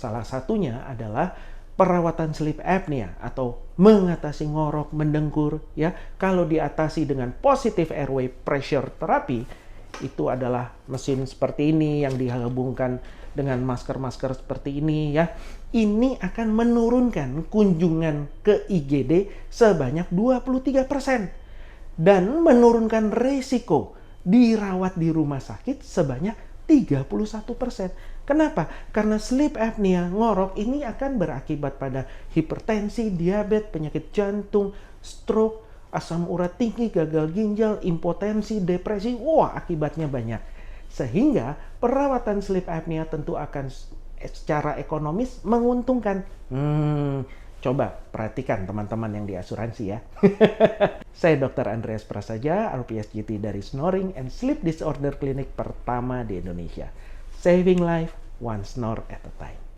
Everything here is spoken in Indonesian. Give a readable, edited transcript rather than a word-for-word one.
Salah satunya adalah perawatan sleep apnea atau mengatasi ngorok, mendengkur ya. Kalau diatasi dengan positive airway pressure therapy, itu adalah mesin seperti ini yang dihubungkan dengan masker-masker seperti ini ya. Ini akan menurunkan kunjungan ke IGD sebanyak 23% dan menurunkan resiko dirawat di rumah sakit sebanyak 31%. Kenapa? Karena sleep apnea, ngorok ini akan berakibat pada hipertensi, diabetes, penyakit jantung, stroke, asam urat tinggi, gagal ginjal, impotensi, depresi. Wah, akibatnya banyak. Sehingga perawatan sleep apnea tentu akan secara ekonomis menguntungkan. Coba perhatikan teman-teman yang di asuransi ya. Saya Dr. Andreas Prasaja, RPSGT dari Snoring and Sleep Disorder Clinic pertama di Indonesia. Saving life one snore at a time.